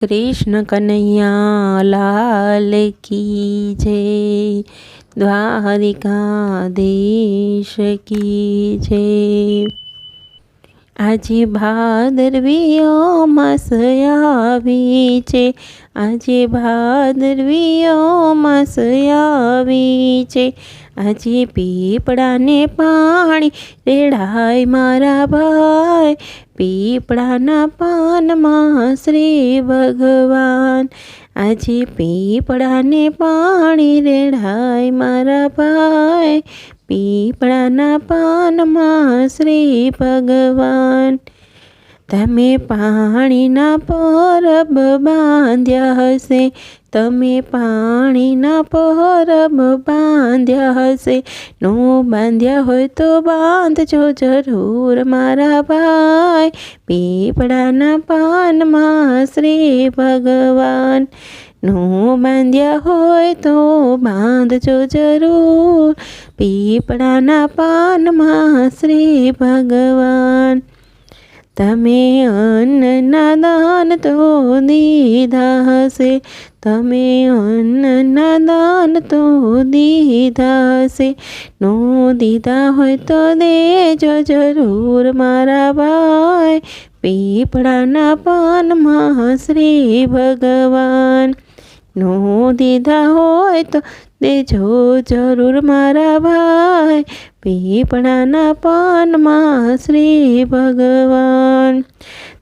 कृष्ण कन्हैया लाल की जय। દ્વારિકાધીશ की जय। આજે ભાદરવીઓ માસ આવી છે, આજે ભાદરવીઓ માસ આવી છે, આજે પીપળાને પાણી રેડાય મારા ભાઈ, પીપળાના પાનમાં શ્રી ભગવાન, આજે પીપળાને પાણી રેડાય મારા ભાઈ, પીપળાના પાનમાં શ્રી ભગવાન। તમે પાણીના પરબ બાંધ્યા હશે, તમે પાણીના પરબ બાંધ્યા હશે, નો બાંધ્યા હોય તો બાંધજો જરૂર મારા ભાઈ, પીપળાના પાનમાં શ્રી ભગવાન, નો બાંધ્યા હોય તો બાંધજો જરૂર, પીપળાના પાનમાં શ્રી ભગવાન। તમે અન્નના દાન તો દીધા હશે, તમે અન્નના દાન તો દીધા હશે, નો દીધા હોય તો દેજો જરૂર મારા ભાઈ, પીપળાના પાનમાં શ્રી ભગવાન, નો દીધા હોય તો દેજો જરૂર મારા ભાઈ, પીપળાના પાનમાં શ્રી ભગવાન।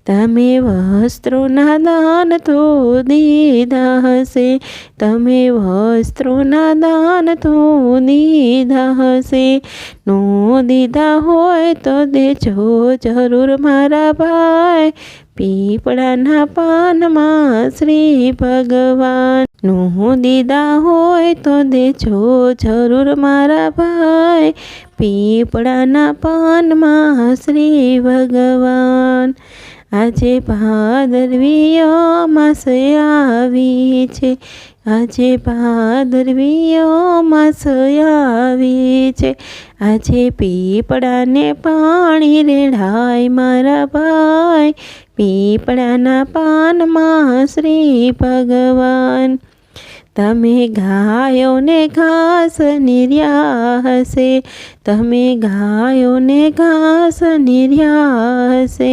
તમે વસ્ત્રોના દાન તો દીધા હશે, તમે વસ્ત્રોના દાન તો દીધા હશે, નો દીધા હોય તો દેજો જરૂર મારા ભાઈ, પીપળાના પાનમાં શ્રી ભગવાન, નો દીધા હોય તો દેજો જરૂર મારા ભાઈ, પીપળાના પાનમાં શ્રી ભગવાન। આજે ભાદરવીઓ માસ આવી છે, આજે ભાદરવીઓ માસ આવી છે, આજે પીપળાને પાણી રેડાય મારા ભાઈ, પીપળાના પાનમાં શ્રી ભગવાન। તમે ગાયોને ઘાસ નિર્યા હશે, તમે ગાયોને ઘાસ નિર્યા હશે,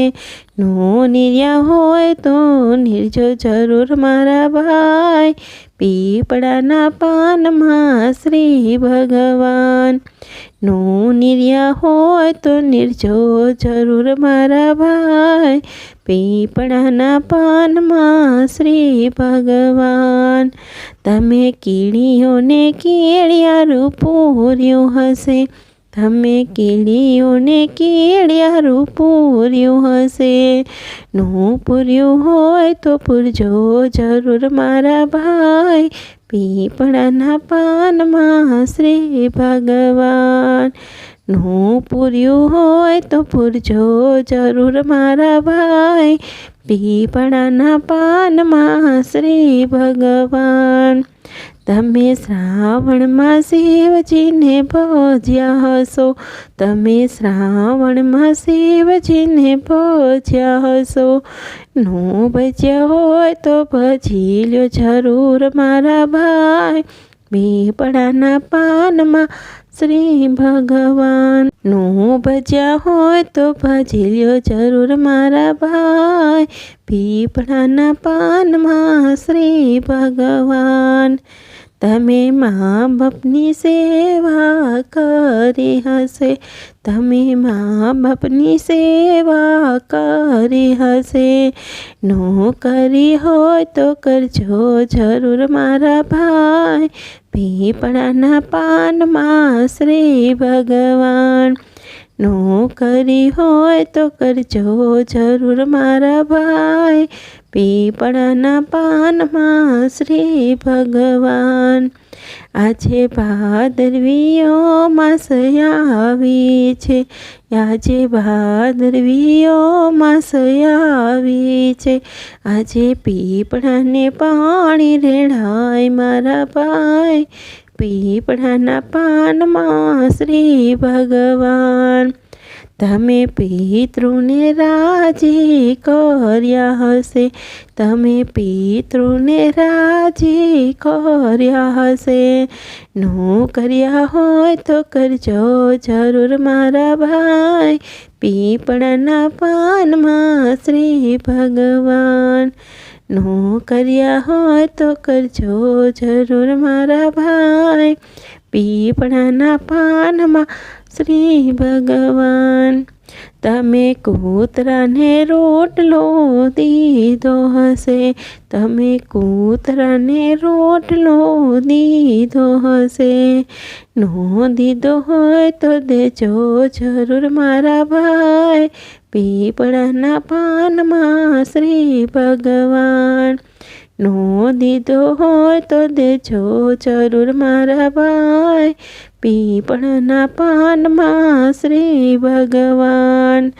નો નિર્યા હોય તો નિર્જો જરૂર મારા ભાઈ, પીપળાના પાનમાં શ્રી ભગવાન, નો નિર્યા હોય તો નિર્જો જરૂર મારા ભાઈ, પીપળાના પાનમાં શ્રી ભગવાન। તમે કીડીઓને કેળિયારું પૂર્યું હશે, તમે કીડીઓને કેળિયારું પૂર્યું હશે, નો પૂર્યું હોય તો પૂરજો જરૂર મારા ભાઈ, પીપળાના પાનમાં શ્રી ભગવાન, નો પૂર્યું હોય તો પૂરજો જરૂર મારા ભાઈ, પીપળાના પાનમાં શ્રી ભગવાન। તમે શ્રાવણમાં શિવજીને ભજ્યા હશો, તમે શ્રાવણમાં શિવજીને ભજ્યા હશો, નો ભજ્યા હોય તો ભજી લ્યો જરૂર મારા ભાઈ, પીપળાના પાનમાં શ્રી ભગવાન, નો ભજ્યા હોય તો ભજી લ્યો જરૂર મારા ભાઈ, પીપળાના પાનમાં શ્રી ભગવાન। તમે મા બાપની સેવા કરી હશે, તમે મા બાપની સેવા કરી હશે, નો કરી હોય તો કરજો જરૂર મારા ભાઈ, પીપળાના પાનમાં શ્રી ભગવાન, નો કરી હોય તો કરજો જરૂર મારા ભાઈ, પીપળાના પાનમાં શ્રી ભગવાન। આજે ભાદરવીઓ માસ આવી છે, આજે ભાદરવીઓ માસ આવી છે, આજે પીપળાને પાણી રેડાય મારા ભાઈ, પીપળાના પાનમાં શ્રી ભગવાન। તમે પિતૃને રાજી કર્યા હશે, તમે પિતૃને રાજી કર્યા હશે. નો કર્યા હોય તો કરજો જરૂર મારા ભાઈ, પીપળાના પાનમાં શ્રી ભગવાન. નો કર્યા હોય તો કરજો જરૂર મારા ભાઈ, પીપળાના પાનમાં શ્રી ભગવાન. તમે કૂતરાને રોટલો દીધો હશે, તમે કૂતરાને રોટલો દીધો હશે. નો દીધો હોય તો દેજો જરૂર મારા ભાઈ, પીપળાના પાનમાં શ્રી ભગવાન. નો દીધો હોય તો દેજો જરૂર મારા ભાઈ, પીપળાના પાનમાં શ્રી ભગવાન.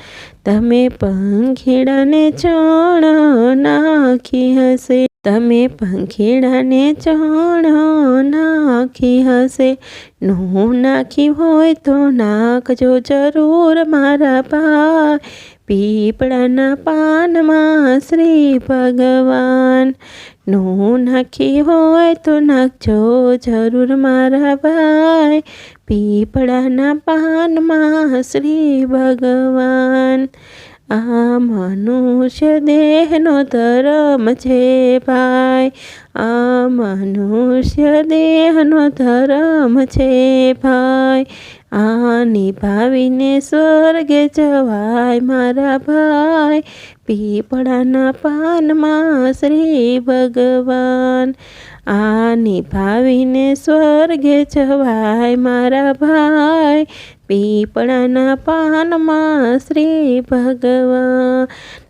તમે પંખીડાને ચણ નાખી હશે, તમે પંખીડાને ચણ નાખી હશે. નો નાખી હોય તો નાખજો જરૂર મારા ભાઈ, પીપળાના પાનમાં શ્રી ભગવાન. નો નાખી હોય તો નાખજો જરૂર મારા ભાઈ, પીપળાના પાનમાં શ્રી ભગવાન. આ મનુષ્ય દેહનો ધર્મ છે ભાઈ, આ મનુષ્ય દેહનો ધર્મ છે ભાઈ. આ નિભાવીને સ્વર્ગે જવાય મારા ભાઈ, પીપળાના પાનમાં શ્રી ભગવાન. આ નિભાવીને સ્વર્ગે જવાય મારા ભાઈ, પીપળાના પાનમાં શ્રી ભગવાન,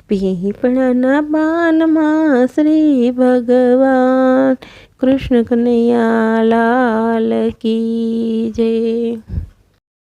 પીપળાના પાનમાં શ્રી ભગવાન. કૃષ્ણ કનૈયા લાલ કી જય.